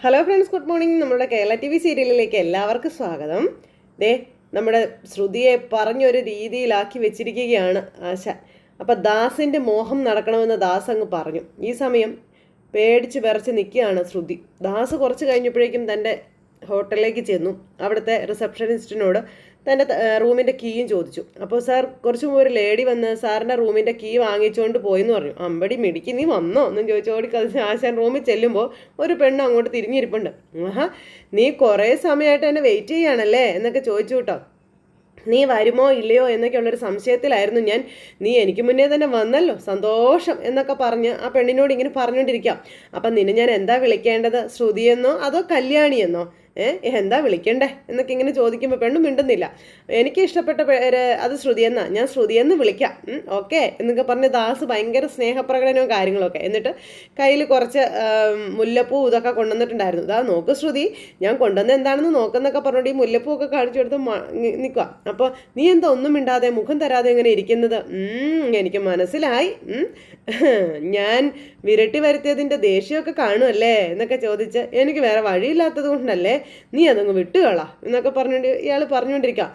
Hello friends, good morning. നമ്മുടെ Kerala TV സീരിയലിലേക്ക് എല്ലാവർക്കും സ്വാഗതം. നമ്മുടെ ശ്രുതിയെ പറഞ്ഞൊരു രീതിയിലാക്കി വെച്ചിരിക്കുകയാണ് ആശ. അപ്പം ദാസിൻ്റെ മോഹം നടക്കണമെന്ന് ദാസ് അങ്ങ് പറഞ്ഞു. ഈ സമയം പേടിച്ച് വിറച്ച് നിൽക്കുകയാണ് ശ്രുതി. ദാസ് കുറച്ച് കഴിഞ്ഞപ്പോഴേക്കും തൻ്റെ ഹോട്ടലിലേക്ക് ചെന്നു. അവിടുത്തെ റിസപ്ഷനിസ്റ്റിനോട് തൻ്റെ റൂമിൻ്റെ കീയും ചോദിച്ചു. അപ്പോൾ സാർ, കുറച്ച് മുമ്പ് ഒരു ലേഡി വന്ന് സാറിൻ്റെ റൂമിൻ്റെ കീ വാങ്ങിച്ചുകൊണ്ട് പോയെന്ന് പറഞ്ഞു. അമ്പടി മിടിക്ക്, നീ വന്നോ എന്നും ചോദിച്ചോടി കളിച്ച് ആശാൻ റൂമിൽ ചെല്ലുമ്പോൾ ഒരു പെണ്ണ് അങ്ങോട്ട് തിരിഞ്ഞിരിപ്പുണ്ട്. നീ കുറേ സമയമായിട്ട് എന്നെ വെയിറ്റ് ചെയ്യുകയാണല്ലേ എന്നൊക്കെ ചോദിച്ചു കേട്ടോ. നീ വരുമോ ഇല്ലയോ എന്നൊക്കെയുള്ളൊരു സംശയത്തിലായിരുന്നു ഞാൻ. നീ എനിക്ക് മുന്നേ തന്നെ വന്നല്ലോ, സന്തോഷം എന്നൊക്കെ പറഞ്ഞ് ആ പെണ്ണിനോട് ഇങ്ങനെ പറഞ്ഞുകൊണ്ടിരിക്കാം. അപ്പം നിന്നെ ഞാൻ എന്താ വിളിക്കേണ്ടത്, ശ്രുതിയെന്നോ അതോ കല്യാണിയെന്നോ? എന്താ വിളിക്കണ്ടേ എന്നൊക്കെ ഇങ്ങനെ ചോദിക്കുമ്പോൾ പെണ്ണും മിണ്ടുന്നില്ല. എനിക്ക് ഇഷ്ടപ്പെട്ട പേര് അത് ശ്രുതിയെന്നാ, ഞാൻ ശ്രുതിയെന്ന് വിളിക്കാം, ഓക്കെ എന്നൊക്കെ പറഞ്ഞ് ദാസ് ഭയങ്കര സ്നേഹപ്രകടനവും കാര്യങ്ങളൊക്കെ. എന്നിട്ട് കയ്യിൽ കുറച്ച് മുല്ലപ്പൂ ഇതൊക്കെ കൊണ്ടുവന്നിട്ടുണ്ടായിരുന്നു. ഇതാ നോക്ക് ശ്രുതി, ഞാൻ കൊണ്ടുവന്ന എന്താണെന്ന് നോക്കുന്നൊക്കെ പറഞ്ഞുകൊണ്ട് ഈ മുല്ലപ്പൂ ഒക്കെ കാണിച്ചു കൊടുത്ത് നിൽക്കുക. അപ്പോൾ നീ എന്താ ഒന്നും മിണ്ടാതെ മുഖം തരാതെ ഇങ്ങനെ ഇരിക്കുന്നത്? എനിക്ക് മനസ്സിലായി, ഞാൻ വിരട്ടി വരുത്തിയതിൻ്റെ ദേഷ്യമൊക്കെ കാണുമല്ലേ എന്നൊക്കെ ചോദിച്ച്, എനിക്ക് വേറെ വഴിയില്ലാത്തത് കൊണ്ടല്ലേ, നീ അതങ്ങ് വിട്ടുകളാ എന്നൊക്കെ പറഞ്ഞുകൊണ്ട് ഇയാൾ പറഞ്ഞുകൊണ്ടിരിക്കാം.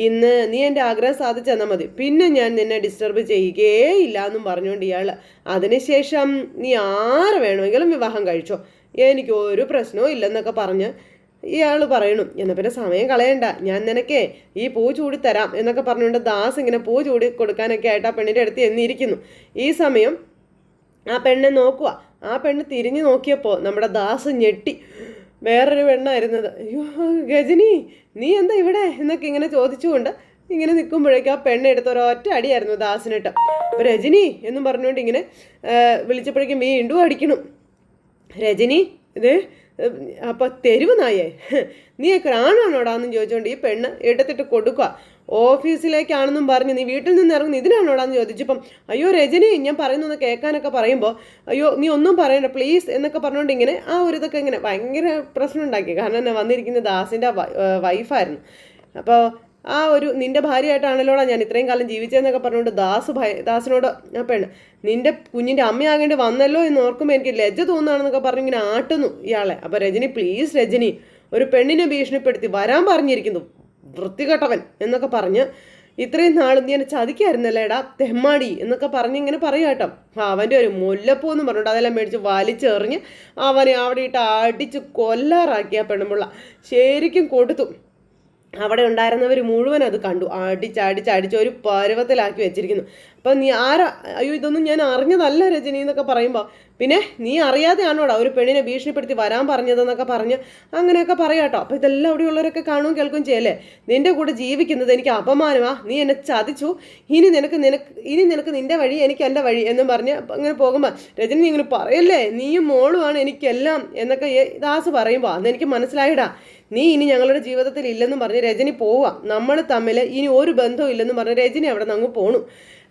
ഇന്ന് നീ എൻ്റെ ആഗ്രഹം സാധിച്ചു തന്നാൽ മതി, പിന്നെ ഞാൻ നിന്നെ ഡിസ്റ്റർബ് ചെയ്യുകയില്ല എന്നും പറഞ്ഞുകൊണ്ട് ഇയാൾ, അതിനുശേഷം നീ ആരെ വേണമെങ്കിലും വിവാഹം കഴിച്ചോ, എനിക്ക് ഒരു പ്രശ്നവും ഇല്ലെന്നൊക്കെ പറഞ്ഞ് ഇയാൾ പറയണു. എന്നാൽ പിന്നെ സമയം കളയണ്ട, ഞാൻ നിനക്കേ ഈ പൂ ചൂടി തരാം എന്നൊക്കെ പറഞ്ഞുകൊണ്ട് ദാസ് ഇങ്ങനെ പൂ ചൂടി കൊടുക്കാനൊക്കെ ആയിട്ട് ആ പെണ്ണിൻ്റെ അടുത്ത് എന്നിരിക്കുന്നു. ഈ സമയം ആ പെണ്ണെ നോക്കുക. ആ പെണ്ണ് തിരിഞ്ഞു നോക്കിയപ്പോൾ നമ്മുടെ ദാസ് ഞെട്ടി. വേറൊരു പെണ്ണായിരുന്നത്. അയ്യോ ഗജനി, നീ എന്താ ഇവിടെ എന്നൊക്കെ ഇങ്ങനെ ചോദിച്ചുകൊണ്ട് ഇങ്ങനെ നിൽക്കുമ്പോഴേക്കും ആ പെണ്ണ് എടുത്ത ഒരൊറ്റ അടിയായിരുന്നു ദാസിനിട്ട്. അപ്പോൾ രജനി എന്നും പറഞ്ഞുകൊണ്ട് ഇങ്ങനെ വിളിച്ചപ്പോഴേക്കും വീണ്ടും അടിക്കണം. രജനി, ഇത് അപ്പോൾ തെരുവ് നായേ, നീയൊക്കെ ആണാണോടാന്നും ചോദിച്ചുകൊണ്ട് ഈ പെണ്ണ് എടുത്തിട്ട് കൊടുക്കുക. ഓഫീസിലേക്കാണെന്നും പറഞ്ഞ് നീ വീട്ടിൽ നിന്ന് ഇറങ്ങുന്ന ഇതിനാണോടാന്ന് ചോദിച്ചപ്പം, അയ്യോ രജനി, ഞാൻ പറയുന്നൊന്ന് കേൾക്കാനൊക്കെ പറയുമ്പോൾ, അയ്യോ നീ ഒന്നും പറയണ്ട പ്ലീസ് എന്നൊക്കെ പറഞ്ഞുകൊണ്ട് ഇങ്ങനെ ആ ഒരു ഇതൊക്കെ ഇങ്ങനെ ഭയങ്കര പ്രശ്നം ഉണ്ടാക്കി. കാരണം എന്നെ വന്നിരിക്കുന്ന ദാസിൻ്റെ വൈഫായിരുന്നു. അപ്പോൾ ആ ഒരു നിൻ്റെ ഭാര്യയായിട്ടാണല്ലോടാ ഞാൻ ഇത്രയും കാലം ജീവിച്ചതെന്നൊക്കെ പറഞ്ഞുകൊണ്ട് ദാസിനോട് ആ പെണ്ണ്, നിൻ്റെ കുഞ്ഞിൻ്റെ അമ്മയാകേണ്ടി വന്നല്ലോ എന്ന് ഓർക്കുമ്പോൾ എനിക്ക് ലജ്ജ തോന്നുകയാണെന്നൊക്കെ പറഞ്ഞ് ഇങ്ങനെ ആട്ടുന്നു ഇയാളെ. അപ്പോൾ രജനി, പ്ലീസ് രജനി, ഒരു പെണ്ണിനെ ഭീഷണിപ്പെടുത്തി വരാൻ പറഞ്ഞിരിക്കുന്നു, വൃത്തികെട്ടവൻ എന്നൊക്കെ പറഞ്ഞ്, ഇത്രയും നാളും നീ എന്നെ ചതിക്കായിരുന്നല്ലേടാ തെമ്മാടി എന്നൊക്കെ പറഞ്ഞ് ഇങ്ങനെ പറയാം കേട്ടോ. അവൻ്റെ ഒരു മുല്ലപ്പൂ എന്ന് പറഞ്ഞിട്ട് അതെല്ലാം മേടിച്ച് വലിച്ചെറിഞ്ഞ് അവനെ അവിടെ ഇട്ട് അടിച്ച് കൊല്ലാറാക്കിയ പെണ്ണുമുള്ള ശരിക്കും കൊടുത്തു. അവിടെ ഉണ്ടായിരുന്നവർ മുഴുവൻ അത് കണ്ടു. അടിച്ച് ഒരു പരുവത്തിലാക്കി വെച്ചിരിക്കുന്നു. അപ്പം നീ ആരാ, അയ്യോ ഇതൊന്നും ഞാൻ അറിഞ്ഞതല്ല രജനി എന്നൊക്കെ പറയുമ്പോൾ, പിന്നെ നീ അറിയാതെയാണോടാ ഒരു പെണ്ണിനെ ഭീഷണിപ്പെടുത്തി വരാൻ പറഞ്ഞതെന്നൊക്കെ പറഞ്ഞ് അങ്ങനെയൊക്കെ പറയാം കേട്ടോ. അപ്പോൾ ഇതെല്ലാം അവിടെയുള്ളവരൊക്കെ കാണുകയും കേൾക്കുകയും ചെയ്യല്ലേ. നിൻ്റെ കൂടെ ജീവിക്കുന്നത് എനിക്ക് അപമാനമാ, നീ എന്നെ ചതിച്ചു, ഇനി നിനക്ക് നിൻ്റെ വഴി, എനിക്ക് എൻ്റെ വഴി എന്നും പറഞ്ഞ് അങ്ങനെ പോകുമ്പോൾ, രജനി നീ ഇങ്ങനെ പറയല്ലേ, നീയും മോളുമാണ് എനിക്കെല്ലാം എന്നൊക്കെ ദാസ് പറയുമ്പോൾ അന്ന് എനിക്ക് മനസ്സിലായിടാ, നീ ഇനി ഞങ്ങളുടെ ജീവിതത്തിൽ ഇല്ലെന്നും പറഞ്ഞ് രജനി പോവാം, നമ്മൾ തമ്മിൽ ഇനി ഒരു ബന്ധവും ഇല്ലെന്നും പറഞ്ഞ് രജനി അവിടെ നിന്ന് അങ്ങ് പോണു.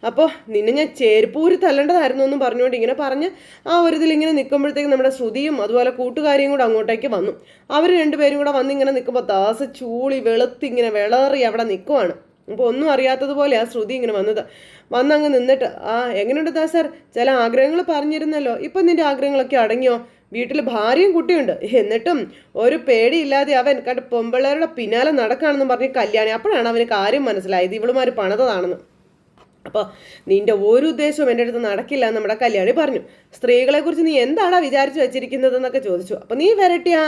അപ്പോൾ നിന്നെ ഞാൻ ചേർപ്പൂരി തല്ലേണ്ടതായിരുന്നു എന്നും പറഞ്ഞുകൊണ്ട് ഇങ്ങനെ പറഞ്ഞ് ആ ഒരു ഇതിലിങ്ങനെ നിൽക്കുമ്പോഴത്തേക്കും നമ്മുടെ ശ്രുതിയും അതുപോലെ കൂട്ടുകാരിയും കൂടെ അങ്ങോട്ടേക്ക് വന്നു. അവർ രണ്ടുപേരും കൂടെ വന്നിങ്ങനെ നിൽക്കുമ്പോൾ ദാസ് ചൂളി വെളുത്തിങ്ങനെ വിളറി അവിടെ നിൽക്കുവാണ്. അപ്പോൾ ഒന്നും അറിയാത്തതുപോലെ ആ ശ്രുതി ഇങ്ങനെ വന്നങ്ങ് നിന്നിട്ട്, എങ്ങനെയുണ്ട് ദാസർ, ചില ആഗ്രഹങ്ങൾ പറഞ്ഞിരുന്നല്ലോ, ഇപ്പം നിൻ്റെ ആഗ്രഹങ്ങളൊക്കെ അടങ്ങിയോ? വീട്ടിൽ ഭാര്യയും കുട്ടിയുണ്ട്, എന്നിട്ടും ഒരു പേടിയില്ലാതെ അവൻ കണ്ട് പൊമ്പിള്ളേരുടെ പിന്നാലെ നടക്കുകയാണെന്ന് പറഞ്ഞ് കല്യാണി. അപ്പോഴാണ് അവന് കാര്യം മനസ്സിലായത്, ഇവളുമാർ പണിതതാണെന്ന്. അപ്പോൾ നിൻ്റെ ഒരു ഉദ്ദേശവും എൻ്റെ അടുത്ത് നടക്കില്ല എന്ന് നമ്മുടെ കല്യാണി പറഞ്ഞു. സ്ത്രീകളെക്കുറിച്ച് നീ എന്താടാ വിചാരിച്ചു വെച്ചിരിക്കുന്നതെന്നൊക്കെ ചോദിച്ചു. അപ്പോൾ നീ വരട്ടിയാ,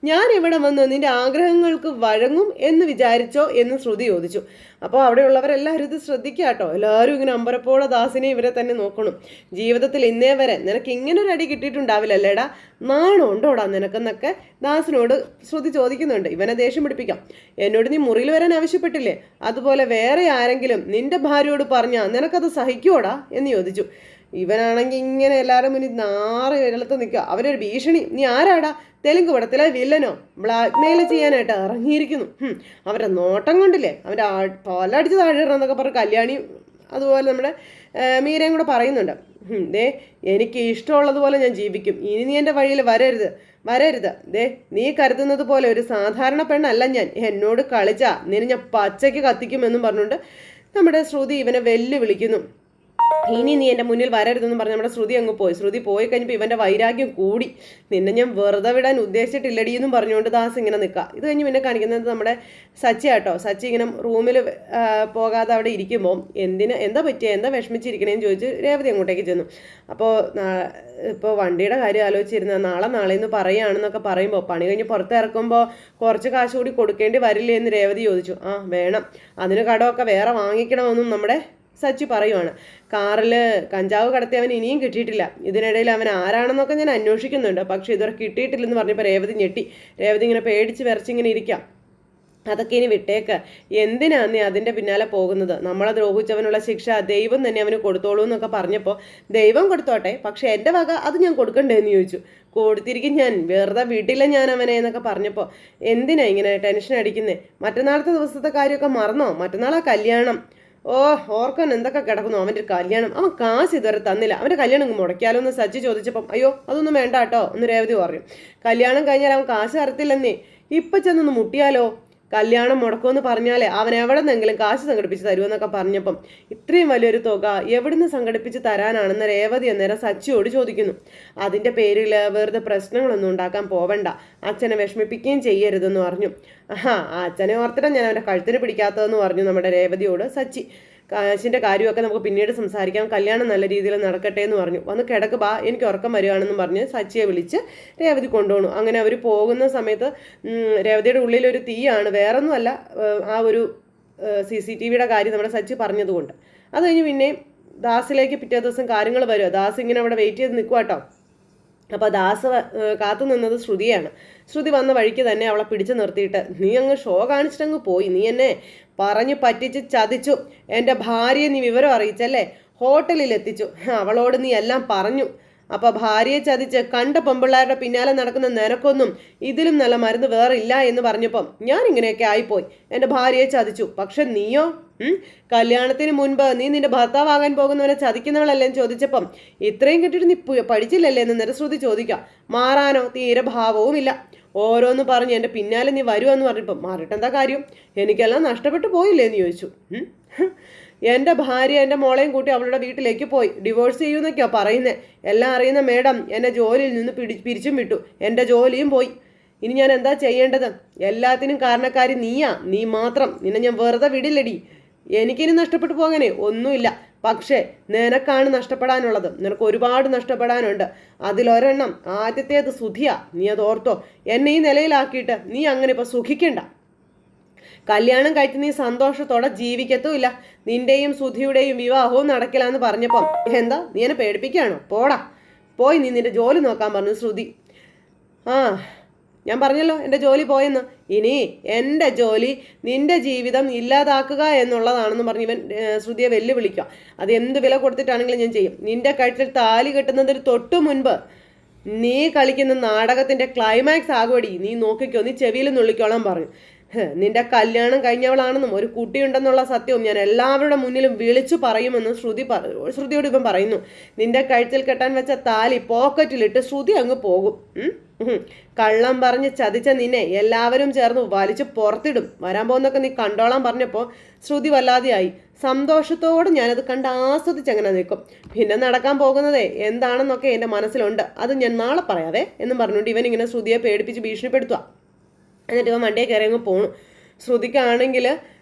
ഞാൻ ഇവിടെ വന്ന് നിൻ്റെ ആഗ്രഹങ്ങൾക്ക് വഴങ്ങും എന്ന് വിചാരിച്ചോ എന്ന് ശ്രുതി ചോദിച്ചു. അപ്പോൾ അവിടെയുള്ളവരെല്ലാവരും ഇത് ശ്രദ്ധിക്കുക കേട്ടോ. എല്ലാവരും ഇങ്ങനെ അമ്പരപ്പോടെ ദാസിനെ ഇവരെ തന്നെ നോക്കണം. ജീവിതത്തിൽ ഇന്നേ വരെ നിനക്ക് ഇങ്ങനൊരു അടി കിട്ടിയിട്ടുണ്ടാവില്ലല്ലേടാ, നാണം ഉണ്ടോടാ നിനക്കെന്നൊക്കെ ദാസിനോട് ശ്രുതി ചോദിക്കുന്നുണ്ട്. ഇവനെ ദേഷ്യം പിടിപ്പിക്കാം. എന്നോട് നീ മുറിയിൽ വരാൻ ആവശ്യപ്പെട്ടില്ലേ, അതുപോലെ വേറെ ആരെങ്കിലും നിൻ്റെ ഭാര്യയോട് പറഞ്ഞാൽ നിനക്കത് സഹിക്കുവോടാ എന്ന് ചോദിച്ചു. ഇവനാണെങ്കിൽ ഇങ്ങനെ എല്ലാവരും മുന്നിൽ നാറി വെള്ളത്ത് നിൽക്കുക. അവരൊരു ഭീഷണി, നീ ആരാടാ, തെലുങ്ക് പടത്തിലെ വില്ലനോ, ബ്ലാക്ക് മെയിൽ ചെയ്യാനായിട്ട് ഇറങ്ങിയിരിക്കുന്നു, അവരുടെ നോട്ടം കൊണ്ടില്ലേ അവൻ്റെ പലടിച്ച് താഴെന്നൊക്കെ പറഞ്ഞ് കല്യാണി അതുപോലെ നമ്മുടെ മീരയും കൂടെ പറയുന്നുണ്ട്. എനിക്ക് ഇഷ്ടമുള്ളതുപോലെ ഞാൻ ജീവിക്കും, ഇനി നീ എൻ്റെ വഴിയിൽ വരരുത്. നീ കരുതുന്നത് പോലെ ഒരു സാധാരണ പെണ്ണല്ല ഞാൻ, എന്നോട് കളിച്ചാ നിന്നെ ഞാൻ പച്ചയ്ക്ക് കത്തിക്കുമെന്നും പറഞ്ഞുകൊണ്ട് നമ്മുടെ ശ്രുതി ഇവനെ വെല്ലുവിളിക്കുന്നു. ഇനി നീ എൻ്റെ മുന്നിൽ വരരുതെന്ന് പറഞ്ഞ് നമ്മുടെ ശ്രുതി അങ്ങ് പോയി. ശ്രുതി പോയി കഴിഞ്ഞപ്പോൾ ഇവൻ്റെ വൈരാഗ്യം കൂടി. നിന്നെ ഞാൻ വെറുതെ വിടാൻ ഉദ്ദേശിച്ചിട്ടില്ലടി എന്നും പറഞ്ഞുകൊണ്ട് ദാസ് ഇങ്ങനെ നിൽക്കുക. ഇത് കഴിഞ്ഞ് പിന്നെ കാണിക്കുന്നത് നമ്മുടെ സച്ചി ആട്ടോ. സച്ചി ഇങ്ങനെ റൂമിൽ പോകാതെ അവിടെ ഇരിക്കുമ്പോൾ എന്താ പറ്റിയ, എന്താ വിഷമിച്ചിരിക്കണേന്ന് ചോദിച്ച് രേവതി അങ്ങോട്ടേക്ക് ചെന്നു. അപ്പോൾ വണ്ടിയുടെ കാര്യം ആലോചിച്ചിരുന്ന നാളെ എന്ന് പറയുകയാണെന്നൊക്കെ പറയുമ്പോൾ പണി കഴിഞ്ഞ് പുറത്തിറക്കുമ്പോൾ കുറച്ച് കാശ് കൂടി കൊടുക്കേണ്ടി വരില്ലേ എന്ന് രേവതി ചോദിച്ചു. ആ വേണം, അതിന് കടമൊക്കെ വേറെ വാങ്ങിക്കണമെന്നും നമ്മുടെ സച്ചി പറയുവാണ്. കാറിൽ കഞ്ചാവ് കടത്തിയവൻ ഇനിയും കിട്ടിയിട്ടില്ല. ഇതിനിടയിൽ അവൻ ആരാണെന്നൊക്കെ ഞാൻ അന്വേഷിക്കുന്നുണ്ട്, പക്ഷെ ഇതുവരെ കിട്ടിയിട്ടില്ലെന്ന് പറഞ്ഞപ്പോൾ രേവതി ഞെട്ടി. രേവതി ഇങ്ങനെ പേടിച്ച് വിറച്ചിങ്ങനെ ഇരിക്കാം. അതൊക്കെ ഇനി വിട്ടേക്ക്, എന്തിനാണ് നീ അതിൻ്റെ പിന്നാലെ പോകുന്നത്? നമ്മളെ ദ്രോഹിച്ചവനുള്ള ശിക്ഷ ദൈവം തന്നെ അവന് കൊടുത്തോളൂ എന്നൊക്കെ പറഞ്ഞപ്പോൾ ദൈവം കൊടുത്തോട്ടെ, പക്ഷെ എൻ്റെ വക അത് ഞാൻ കൊടുക്കണ്ടേ എന്ന് ചോദിച്ചു. കൊടുത്തിരിക്കും ഞാൻ, വെറുതെ വീട്ടിലെ ഞാൻ അവനെ എന്നൊക്കെ പറഞ്ഞപ്പോൾ എന്തിനാ ഇങ്ങനെ ടെൻഷൻ അടിക്കുന്നേ? മറ്റന്നാളത്തെ ദിവസത്തെ കാര്യമൊക്കെ മറന്നോ? മറ്റന്നാളാ കല്യാണം. ഓ, ഓർക്കാൻ എന്തൊക്കെ കിടക്കുന്നു അവൻ്റെ കല്യാണം. അവൻ കാശ് ഇതുവരെ തന്നില്ല, അവൻ്റെ കല്യാണം മുടക്കിയാലോ എന്ന് സച്ചി ചോദിച്ചപ്പം അയ്യോ അതൊന്നും വേണ്ട കേട്ടോ എന്ന് രേവതി പറഞ്ഞു. കല്യാണം കഴിഞ്ഞാൽ അവൻ കാശ് തരത്തില്ലെന്നേ, ഇപ്പം ചെന്നൊന്ന് മുട്ടിയാലോ? കല്യാണം മുടക്കുമെന്ന് പറഞ്ഞാലേ അവൻ എവിടെ നിന്നെങ്കിലും കാശ് സംഘടിപ്പിച്ച് തരുമെന്നൊക്കെ പറഞ്ഞപ്പം ഇത്രയും വലിയൊരു തുക എവിടുന്ന് സംഘടിപ്പിച്ച് തരാനാണെന്ന് രേവതി അന്നേരം സച്ചിയോട് ചോദിക്കുന്നു. അതിൻ്റെ പേരിൽ വെറുതെ പ്രശ്നങ്ങളൊന്നും ഉണ്ടാക്കാൻ പോവണ്ട, അച്ഛനെ വിഷമിപ്പിക്കുകയും ചെയ്യരുതെന്ന് പറഞ്ഞു. അച്ഛനെ ഓർത്തിട്ടാണ് ഞാൻ അവൻ്റെ കഴുത്തിന് പിടിക്കാത്തതെന്ന് പറഞ്ഞു നമ്മുടെ രേവതിയോട് സച്ചി. കാശിൻ്റെ കാര്യമൊക്കെ നമുക്ക് പിന്നീട് സംസാരിക്കാം, കല്യാണം നല്ല രീതിയിൽ നടക്കട്ടെ എന്ന് പറഞ്ഞു. വന്ന് കിടക്ക് ബാ, എനിക്ക് ഉറക്കം വരികയാണെന്നും പറഞ്ഞ് സച്ചിയെ വിളിച്ച് രേവതി കൊണ്ടുപോകണു. അങ്ങനെ അവർ പോകുന്ന സമയത്ത് രേവതിയുടെ ഉള്ളിലൊരു തീയാണ്, വേറൊന്നുമല്ല ആ ഒരു CCTVയുടെ കാര്യം നമ്മുടെ സച്ചി പറഞ്ഞതുകൊണ്ട്. അത് കഴിഞ്ഞ് പിന്നെ ദാസിലേക്ക് പിറ്റേ ദിവസം കാര്യങ്ങൾ വരുമോ. ദാസ് ഇങ്ങനെ അവിടെ വെയിറ്റ് ചെയ്ത് നിൽക്കുക കേട്ടോ. അപ്പോൾ ദാസ് കാത്തു നിന്നത് ശ്രുതിയാണ്. ശ്രുതി വന്ന വഴിക്ക് തന്നെ അവളെ പിടിച്ചു നിർത്തിയിട്ട് നീ അങ്ങ് ഷോ കാണിച്ചിട്ടങ്ങ് പോയി, നീ എന്നെ പറഞ്ഞു പറ്റിച്ച് ചതിച്ചു, എൻ്റെ ഭാര്യയെ നീ വിവരം അറിയിച്ചല്ലേ, ഹോട്ടലിൽ എത്തിച്ചു, അവളോട് നീ എല്ലാം പറഞ്ഞു. അപ്പോൾ ഭാര്യയെ ചതിച്ച് കണ്ട പെമ്പിള്ളാരുടെ പിന്നാലെ നടക്കുന്ന നിനക്കൊന്നും ഇതിലും നല്ല മരുന്ന് വേറെ ഇല്ല എന്ന് പറഞ്ഞപ്പം ഞാൻ ഇങ്ങനെയൊക്കെ ആയിപ്പോയി, എൻ്റെ ഭാര്യയെ ചതിച്ചു. പക്ഷെ നീയോ കല്യാണത്തിന് മുൻപ് നീ നിന്റെ ഭർത്താവാകാൻ പോകുന്നവനെ ചതിക്കുന്നവളല്ലേ എന്ന് ചോദിച്ചപ്പം ഇത്രയും കിട്ടിയിട്ട് നീ പഠിച്ചില്ലല്ലേ എന്ന് നിരശ്രുതി ചോദിക്കാം. മാറാനോ തീരെ ഭാവവുമില്ല. ഓരോന്ന് പറഞ്ഞ് എൻ്റെ പിന്നാലെ നീ വരുമെന്ന് പറഞ്ഞപ്പം മാറിയിട്ടെന്താ കാര്യം, എനിക്കെല്ലാം നഷ്ടപ്പെട്ടു പോയില്ലേ എന്ന് ചോദിച്ചു. എൻ്റെ ഭാര്യ എൻ്റെ മോളെയും കൂട്ടി അവളുടെ വീട്ടിലേക്ക് പോയി, ഡിവോഴ്സ് ചെയ്യുമെന്നൊക്കെയാണ് പറയുന്നത്. എല്ലാം അറിയുന്ന മേഡം എന്നെ ജോലിയിൽ നിന്ന് പിരിച്ചും വിട്ടു, എൻ്റെ ജോലിയും പോയി. ഇനി ഞാൻ എന്താ ചെയ്യേണ്ടത്? എല്ലാത്തിനും കാരണക്കാരി നീയാ, നീ മാത്രം. നിന്നെ ഞാൻ വെറുതെ വിടില്ലടി. എനിക്കിനി നഷ്ടപ്പെട്ടു പോകാനേ ഒന്നുമില്ല, പക്ഷേ നിനക്കാണ് നഷ്ടപ്പെടാനുള്ളത്. നിനക്ക് ഒരുപാട് നഷ്ടപ്പെടാനുണ്ട്. അതിലൊരെണ്ണം ആദ്യത്തേത് സുധിയാ, നീ അത് ഓർത്തോ. എന്നെ ഈ നിലയിലാക്കിയിട്ട് നീ അങ്ങനെ ഇപ്പോൾ സുഖിക്കണ്ട. കല്യാണം കഴിച്ച് നീ സന്തോഷത്തോടെ ജീവിക്കത്തുമില്ല. നിന്റെയും സുധിയുടെയും വിവാഹവും നടക്കില്ല എന്ന് പറഞ്ഞപ്പം എന്താ നീ എന്നെ പേടിപ്പിക്കുകയാണോ? പോടാ, പോയി നീ നിന്റെ ജോലി നോക്കാൻ പറഞ്ഞു ശ്രുതി. ഞാൻ പറഞ്ഞല്ലോ എൻ്റെ ജോലി പോയെന്ന്. ഇനി എൻ്റെ ജോലി നിന്റെ ജീവിതം ഇല്ലാതാക്കുക എന്നുള്ളതാണെന്ന് പറഞ്ഞ് ഇവൻ ശ്രുതിയെ വെല്ലുവിളിക്കുക. അത് എന്ത് വില കൊടുത്തിട്ടാണെങ്കിലും ഞാൻ ചെയ്യും. നിന്റെ കഴുത്തിൽ താലി കെട്ടുന്നതിന് തൊട്ടു മുൻപ് നീ കളിക്കുന്ന നാടകത്തിൻ്റെ ക്ലൈമാക്സ് ആകുവടി, നീ നോക്കിക്കോ, നീ ചെവിയിൽ നുള്ളിക്കോളാൻ പറഞ്ഞു. നിന്റെ കല്യാണം കഴിഞ്ഞവളാണെന്നും ഒരു കുട്ടിയുണ്ടെന്നുള്ള സത്യവും ഞാൻ എല്ലാവരുടെ മുന്നിലും വിളിച്ചു പറയുമെന്ന് ശ്രുതിയോട് ഇവൻ പറയുന്നു. നിന്റെ കഴുത്തിൽ കെട്ടാൻ വെച്ച താലി പോക്കറ്റിലിട്ട് ശ്രുതി അങ്ങ് പോകും. കള്ളം പറഞ്ഞ് ചതിച്ച നിന്നെ എല്ലാവരും ചേർന്ന് വലിച്ചു പുറത്തിടും. വരാൻ പോകുന്നൊക്കെ നീ കണ്ടോളാൻ പറഞ്ഞപ്പോൾ ശ്രുതി വല്ലാതെയായി. സന്തോഷത്തോടെ ഞാനത് കണ്ട് ആസ്വദിച്ചങ്ങനെ നിൽക്കും. പിന്നെ നടക്കാൻ പോകുന്നതേ എന്താണെന്നൊക്കെ എൻ്റെ മനസ്സിലുണ്ട്, അത് ഞാൻ നാളെ പറയാവേ എന്നും പറഞ്ഞുകൊണ്ട് ഇവൻ ഇങ്ങനെ ശ്രുതിയെ പേടിപ്പിച്ച് ഭീഷണിപ്പെടുത്തുക. എന്നിട്ട് ഇവൻ വണ്ടിയെ കയറി അങ്ങ് പോണു. ശ്രുതിക്കാണെങ്കിൽ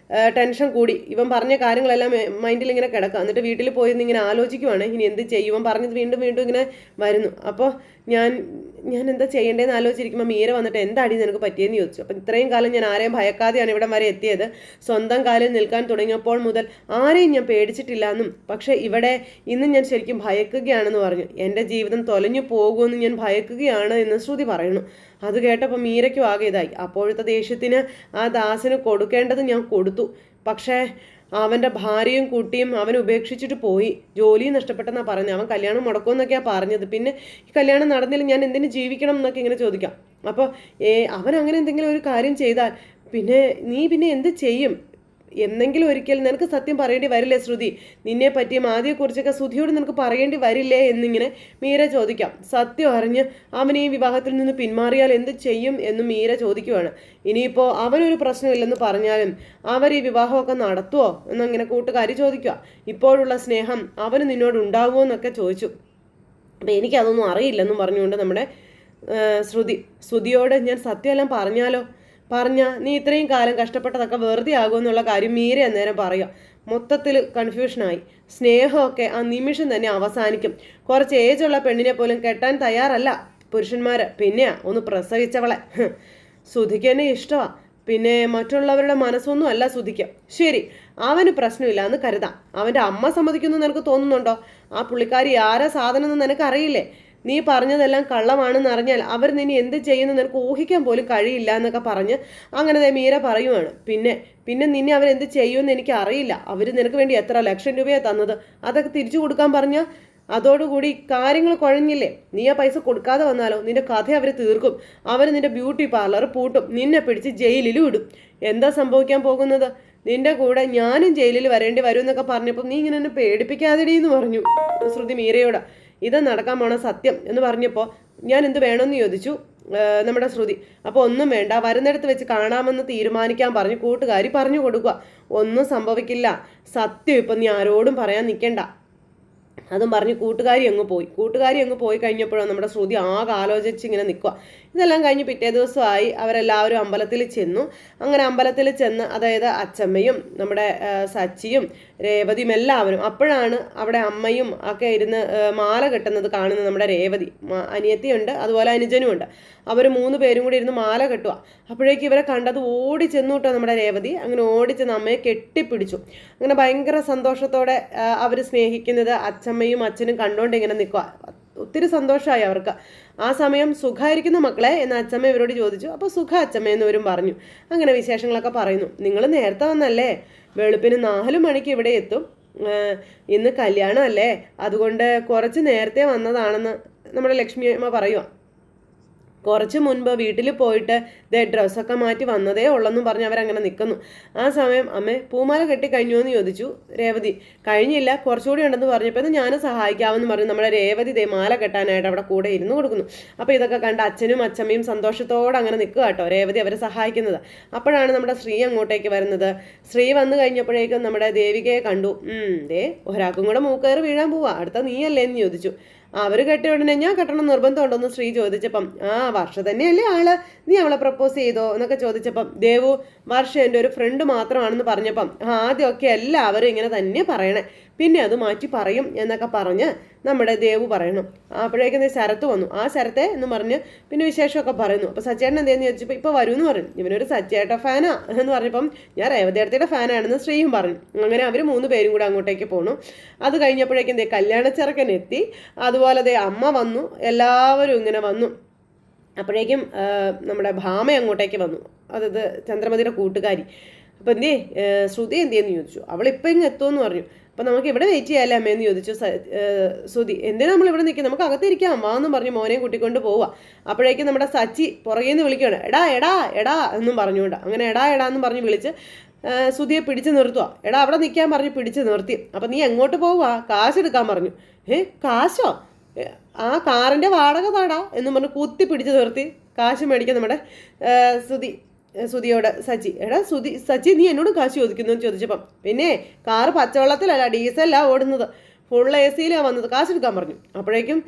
ടെൻഷൻ കൂടി. ഇവൻ പറഞ്ഞ കാര്യങ്ങളെല്ലാം മൈൻഡിൽ ഇങ്ങനെ കിടക്കുക. എന്നിട്ട് വീട്ടിൽ പോയി ഇങ്ങനെ ആലോചിക്കുവാണ് ഇനി എന്ത് ചെയ്യും. ഇവൻ പറഞ്ഞത് വീണ്ടും വീണ്ടും ഇങ്ങനെ വരുന്നു. അപ്പോൾ ഞാൻ എന്താ ചെയ്യേണ്ടതെന്ന് ആലോചിച്ചിരിക്കുമ്പോൾ മീര വന്നിട്ട് എന്താടി നിനക്ക് പറ്റിയെന്ന് ചോദിച്ചു. അപ്പം ഇത്രയും കാലം ഞാൻ ആരെയും ഭയക്കാതെയാണ് ഇവിടം വരെ എത്തിയത്. സ്വന്തം കാലിൽ നിൽക്കാൻ തുടങ്ങിയപ്പോൾ മുതൽ ആരെയും ഞാൻ പേടിച്ചിട്ടില്ല എന്നും, പക്ഷേ ഇവിടെ ഇന്ന് ഞാൻ ശരിക്കും ഭയക്കുകയാണെന്ന് പറഞ്ഞു. എൻ്റെ ജീവിതം തൊലഞ്ഞു പോകുമെന്ന് ഞാൻ ഭയക്കുകയാണ് എന്ന് ശ്രുതി പറയുന്നു. അത് കേട്ടപ്പോൾ മീരയ്ക്കും ആകെ ഇതായി. അപ്പോഴത്തെ ദേഷ്യത്തിന് ആ ദാസിന് കൊടുക്കേണ്ടത് ഞാൻ കൊടുത്തു. പക്ഷേ അവൻ്റെ ഭാര്യയും കുട്ടിയും അവൻ ഉപേക്ഷിച്ചിട്ട് പോയി, ജോലിയും നഷ്ടപ്പെട്ടെന്നാണ് പറഞ്ഞത്. അവൻ കല്യാണം മുടക്കുമെന്നൊക്കെയാണ് പറഞ്ഞത്. പിന്നെ ഈ കല്യാണം നടന്നില്ല ഞാൻ എന്തിനു ജീവിക്കണം എന്നൊക്കെ ഇങ്ങനെ ചോദിക്കാം. അപ്പോൾ അവൻ അങ്ങനെ എന്തെങ്കിലും ഒരു കാര്യം ചെയ്താൽ നീ പിന്നെ എന്ത് ചെയ്യും? എന്നെങ്കിലും ഒരിക്കൽ നിനക്ക് സത്യം പറയേണ്ടി വരില്ലേ ശ്രുതി? നിന്നെ പറ്റിയും ആദ്യയെക്കുറിച്ചൊക്കെ ശ്രുതിയോട് നിനക്ക് പറയേണ്ടി വരില്ലേ എന്നിങ്ങനെ മീര ചോദിക്കാം. സത്യം അറിഞ്ഞ് അവൻ ഈ വിവാഹത്തിൽ നിന്ന് പിന്മാറിയാൽ എന്ത് ചെയ്യും എന്നും മീര ചോദിക്കുവാണ്. ഇനിയിപ്പോൾ അവനൊരു പ്രശ്നമില്ലെന്ന് പറഞ്ഞാലും അവർ ഈ വിവാഹമൊക്കെ നടത്തുമോ എന്നങ്ങനെ കൂട്ടുകാരി ചോദിക്കുക. ഇപ്പോഴുള്ള സ്നേഹം അവന് നിന്നോട് ഉണ്ടാകുമോ എന്നൊക്കെ ചോദിച്ചു. അപ്പം എനിക്കതൊന്നും അറിയില്ലെന്നും പറഞ്ഞുകൊണ്ട് നമ്മുടെ ശ്രുതിയോട് ഞാൻ സത്യമെല്ലാം പറഞ്ഞാൽ നീ ഇത്രയും കാലം കഷ്ടപ്പെട്ടതൊക്കെ വെറുതെ ആകുമെന്നുള്ള കാര്യം മീര അന്നേരം പറയുക. മൊത്തത്തിൽ കൺഫ്യൂഷനായി. സ്നേഹമൊക്കെ ആ നിമിഷം തന്നെ അവസാനിക്കും. കുറച്ച് ഏജുള്ള പെണ്ണിനെ പോലും കെട്ടാൻ തയ്യാറല്ല പുരുഷന്മാർ. പിന്നെയാ ഒന്ന് പ്രസവിച്ചവളെ. ശ്രുതിക്ക് എന്നെ ഇഷ്ടമാണ്, പിന്നെ മറ്റുള്ളവരുടെ മനസ്സൊന്നും അല്ല ശ്രുതിക്ക്. ശരി, അവന് പ്രശ്നമില്ല എന്ന് കരുതാം. അവൻ്റെ അമ്മ സമ്മതിക്കുന്നു നിനക്ക് തോന്നുന്നുണ്ടോ? ആ പുള്ളിക്കാരി ആരാ സാധനം എന്ന് നിനക്ക് അറിയില്ലേ? നീ പറഞ്ഞതെല്ലാം കള്ളമാണെന്ന് അറിഞ്ഞാൽ അവർ നിന്നെ എന്ത് ചെയ്യുന്നു നിനക്ക് ഊഹിക്കാൻ പോലും കഴിയില്ല എന്നൊക്കെ പറഞ്ഞ് അങ്ങനെ മീര പറയുവാണ്. പിന്നെ നിന്നെ അവരെന്ത് ചെയ്യുമെന്ന് എനിക്ക് അറിയില്ല. അവർ നിനക്ക് വേണ്ടി എത്ര ലക്ഷം രൂപയാണ് തന്നത്, അതൊക്കെ തിരിച്ചു കൊടുക്കാൻ പറഞ്ഞാൽ അതോടുകൂടി കാര്യങ്ങൾ കുഴഞ്ഞില്ലേ? നീ ആ പൈസ കൊടുക്കാതെ വന്നാലോ നിന്റെ കഥ അവർ തീർക്കും. അവർ നിന്റെ ബ്യൂട്ടി പാർലർ പൂട്ടും, നിന്നെ പിടിച്ച് ജയിലിലും ഇടും. എന്താ സംഭവിക്കാൻ പോകുന്നത്? നിന്റെ കൂടെ ഞാനും ജയിലിൽ വരേണ്ടി വരും എന്നൊക്കെ പറഞ്ഞപ്പോൾ നീ ഇങ്ങനെ എന്നെ പേടിപ്പിക്കാതെടി എന്ന് പറഞ്ഞു ശ്രുതി മീരയോട്. ഇത് നടക്കാൻ പോണ സത്യം എന്ന് പറഞ്ഞപ്പോൾ ഞാൻ എന്ത് വേണമെന്ന് ചോദിച്ചു നമ്മുടെ ശ്രുതി. അപ്പോൾ ഒന്നും വേണ്ട, വരുന്നിടത്ത് വെച്ച് കാണാമെന്ന് തീരുമാനിക്കാൻ പറഞ്ഞു കൂട്ടുകാരി പറഞ്ഞു കൊടുക്കുക. ഒന്നും സംഭവിക്കില്ല, സത്യം ഇപ്പം നീ ആരോടും പറയാൻ നിൽക്കണ്ട. അതും പറഞ്ഞ് കൂട്ടുകാരി അങ്ങ് പോയി കഴിഞ്ഞപ്പോഴാണ് നമ്മുടെ ശ്രുതി ആകെ ആലോചിച്ച് ഇങ്ങനെ നിൽക്കുക. ഇതെല്ലാം കഴിഞ്ഞ് പിറ്റേ ദിവസമായി അവരെല്ലാവരും അമ്പലത്തിൽ ചെന്നു. അങ്ങനെ അമ്പലത്തിൽ ചെന്ന്, അതായത് അച്ചമ്മയും നമ്മുടെ സച്ചിയും രേവതിയും എല്ലാവരും, അപ്പോഴാണ് അവിടെ അമ്മയും ഒക്കെ ഇരുന്ന് മാല കെട്ടുന്നത് കാണുന്നത് നമ്മുടെ രേവതി. അനിയത്തിയുണ്ട്, അതുപോലെ അനുജനുമുണ്ട്. അവർ 3 പേരും കൂടി ഇരുന്ന് മാല കെട്ടുക. അപ്പോഴേക്ക് ഇവരെ കണ്ടത് ഓടി ചെന്നു കേട്ടോ നമ്മുടെ രേവതി. അങ്ങനെ ഓടിച്ചെന്ന് അമ്മയെ കെട്ടിപ്പിടിച്ചു. അങ്ങനെ ഭയങ്കര സന്തോഷത്തോടെ അവർ സ്നേഹിക്കുന്നത് അച്ഛമ്മയും അച്ഛനും കണ്ടുകൊണ്ട് ഇങ്ങനെ നിൽക്കുക. ഒത്തിരി സന്തോഷമായി അവർക്ക്. ആ സമയം സുഖമായിരിക്കുന്ന മക്കളെ എന്ന് അച്ഛമ്മ ഇവരോട് ചോദിച്ചു. അപ്പോൾ സുഖ അച്ഛമ്മ എന്നിവരും പറഞ്ഞു. അങ്ങനെ വിശേഷങ്ങളൊക്കെ പറയുന്നു. നിങ്ങൾ നേരത്തെ വന്നല്ലേ? വെളുപ്പിന് 4 മണിക്ക് ഇവിടെ എത്തും. ഇന്ന് കല്യാണം അല്ലേ, അതുകൊണ്ട് കുറച്ച് നേരത്തെ വന്നതാണെന്ന് നമ്മുടെ ലക്ഷ്മി അമ്മ പറയുക. കുറച്ച് മുൻപ് വീട്ടിൽ പോയിട്ട് ഡ്രസ്സൊക്കെ മാറ്റി വന്നതേ ഉള്ളെന്നും പറഞ്ഞ് അവരങ്ങനെ നിൽക്കുന്നു. ആ സമയം അമ്മേ പൂമാല കെട്ടി കഴിഞ്ഞു എന്ന് ചോദിച്ചു രേവതി. കഴിഞ്ഞില്ല, കുറച്ചുകൂടി ഉണ്ടെന്ന് പറഞ്ഞപ്പോൾ ഞാൻ സഹായിക്കാമെന്ന് പറഞ്ഞു നമ്മുടെ രേവതി മാല കെട്ടാനായിട്ട് അവിടെ കൂടെ ഇരുന്ന് കൊടുക്കുന്നു. അപ്പോൾ ഇതൊക്കെ കണ്ട് അച്ഛനും അച്ഛമ്മയും സന്തോഷത്തോടെ അങ്ങനെ നിൽക്കുക കേട്ടോ, രേവതി അവരെ സഹായിക്കുന്നത്. അപ്പോഴാണ് നമ്മുടെ ശ്രീ അങ്ങോട്ടേക്ക് വരുന്നത്. ശ്രീ വന്നു കഴിഞ്ഞപ്പോഴേക്കും നമ്മുടെ ദേവികയെ കണ്ടു. ഒരാൾക്കും കൂടെ മൂക്കേറ് വീഴാൻ പോവാ, അടുത്ത നീയല്ലേ എന്ന് ചോദിച്ചു. അവർ കെട്ടിയ ഉടനെ ഞാൻ കെട്ടണം നിർബന്ധമുണ്ടോന്ന് ശ്രീ ചോദിച്ചപ്പം വർഷ തന്നെയല്ലേ ആള്, നീ അവളെ പ്രപ്പോസ് ചെയ്തോ എന്നൊക്കെ ചോദിച്ചപ്പം ദേവു വർഷ എൻ്റെ ഒരു ഫ്രണ്ട് മാത്രമാണെന്ന് പറഞ്ഞപ്പം ആദ്യമൊക്കെ എല്ലാവരും ഇങ്ങനെ തന്നെ പറയണേ, പിന്നെ അത് മാറ്റി പറയും എന്നൊക്കെ പറഞ്ഞ് നമ്മുടെ ദേവു പറയണം. അപ്പോഴേക്കും ശരത്ത് വന്നു. ആ ശരത്തെ എന്ന് പറഞ്ഞ് പിന്നെ വിശേഷമൊക്കെ പറയുന്നു. അപ്പോൾ സച്ചേട്ടൻ എന്തേന്ന് ചോദിച്ചപ്പോൾ ഇപ്പോൾ വരും എന്ന് പറഞ്ഞു. ഇവനൊരു സച്ചേട്ട ഫാനാ എന്ന് പറഞ്ഞപ്പം ഞാൻ രേവതിയുടെ ഫാനാണെന്ന് ശ്രീയും പറഞ്ഞു. അങ്ങനെ അവർ 3 പേരും കൂടെ അങ്ങോട്ടേക്ക് പോണു. അത് കഴിഞ്ഞപ്പോഴേക്കും കല്യാണച്ചെറുക്കൻ എത്തി, അതുപോലെ അമ്മ വന്നു, എല്ലാവരും ഇങ്ങനെ വന്നു. അപ്പോഴേക്കും നമ്മുടെ ഭാമ അങ്ങോട്ടേക്ക് വന്നു, അതായത് ചന്ദ്രമതിയുടെ കൂട്ടുകാരി. അപ്പം ശ്രുതി എന്തിയെന്ന് ചോദിച്ചു. അവളിപ്പോൾ ഇങ്ങ് എത്തുമെന്ന് പറഞ്ഞു. അപ്പം നമുക്ക് ഇവിടെ വെയിറ്റ് ചെയ്യാമല്ലേ അമ്മയെന്ന് ചോദിച്ചു ശ്രുതി. എന്തിനാ നമ്മളിവിടെ നിൽക്കുക, നമുക്ക് അകത്തിരിക്കാം അമ്മ എന്നും പറഞ്ഞു മോനെയും കൂട്ടിക്കൊണ്ട് പോവുക. അപ്പോഴേക്കും നമ്മുടെ സച്ചി പുറകെ നിന്ന് വിളിക്കുകയാണ്, എടാ എടാ എടാ എന്നും പറഞ്ഞുകൊണ്ട്. അങ്ങനെ എടാ എടാ എന്നും പറഞ്ഞ് വിളിച്ച് ശ്രുതിയെ പിടിച്ച് നിർത്തുക. എടാ അവിടെ നിൽക്കാൻ പറഞ്ഞ് പിടിച്ച് നിർത്തി. അപ്പം നീ എങ്ങോട്ട് പോവുക, കാശെടുക്കാൻ പറഞ്ഞു. കാശോ? ആ കാറിൻ്റെ വാടക താടാ എന്നും പറഞ്ഞ് കുത്തി പിടിച്ച് നിർത്തി കാശ് മേടിക്കാൻ നമ്മുടെ ശ്രുതിയോട് സച്ചി. എടാ സച്ചി നീ എന്നോട് കാശ് ചോദിക്കുന്നു എന്ന് ചോദിച്ചപ്പം പിന്നെ കാറ് പച്ചവെള്ളത്തിലല്ല ഡീസലാണ് ഓടുന്നത്, ഫുൾ AC-ലാണ് വന്നത്, കാശെടുക്കാൻ പറഞ്ഞു. അപ്പോഴേക്കും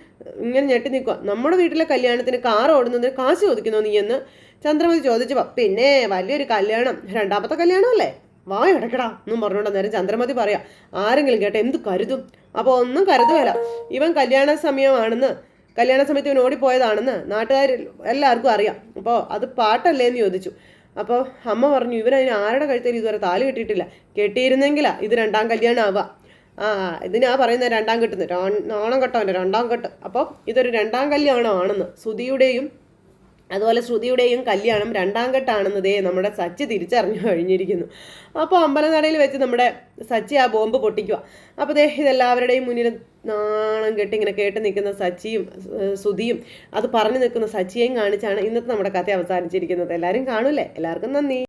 ഇങ്ങനെ ഞെട്ടി നിൽക്കുക. നമ്മുടെ വീട്ടിലെ കല്യാണത്തിന് കാർ ഓടുന്നതിന് കാശ് ചോദിക്കുന്നോ നീ എന്ന് ചന്ദ്രമതി ചോദിച്ചപ്പോൾ പിന്നെ വലിയൊരു കല്യാണം, 2ാമത്തെ കല്യാണം അല്ലേ, വായടക്കടാ എന്നും പറഞ്ഞുകൊണ്ട് നേരം ചന്ദ്രമതി പറയാം. ആരെങ്കിലും കേട്ടോ എന്ത് കരുതും? അപ്പോൾ ഒന്നും കരുതുകയില്ല. ഇവൻ കല്യാണ സമയത്ത് ഇവൻ ഓടിപ്പോയതാണെന്ന് നാട്ടുകാർ എല്ലാവർക്കും അറിയാം. അപ്പോൾ അത് പാട്ടല്ലേ എന്ന് ചോദിച്ചു. അപ്പോൾ അമ്മ പറഞ്ഞു ഇവനതിന് ആരുടെ കഴുത്തിൽ ഇതുവരെ താലി കെട്ടിയിട്ടില്ല, കെട്ടിയിരുന്നെങ്കിലാ ഇത് 2ാം കല്യാണം ആവുക. ഇതിനാ പറയുന്നത് 2ാം കെട്ടുന്നു, നാണം കെട്ടവൻ്റെ 2ാം കെട്ട്. അപ്പോൾ ഇതൊരു 2ാം കല്യാണമാണെന്ന്, ശ്രുതിയുടെയും കല്യാണം 2ാം കെട്ടാണെന്നതേ നമ്മുടെ സച്ചി തിരിച്ചറിഞ്ഞു കഴിഞ്ഞിരിക്കുന്നു. അപ്പോൾ അമ്പലനടയിൽ വെച്ച് നമ്മുടെ സച്ചി ആ ബോംബ് പൊട്ടിക്കുക. അപ്പോൾ ഇതെല്ലാവരുടെയും മുന്നിൽ നാണം കെട്ടി ഇങ്ങനെ കേട്ട് നിൽക്കുന്ന സച്ചിയും ശ്രുതിയും അത് പറഞ്ഞു നിൽക്കുന്ന സച്ചിയെയും കാണിച്ചാണ് ഇന്നത്തെ നമ്മുടെ കഥ അവസാനിച്ചിരിക്കുന്നത്. എല്ലാവരും കാണൂലേ? എല്ലാവർക്കും നന്ദി.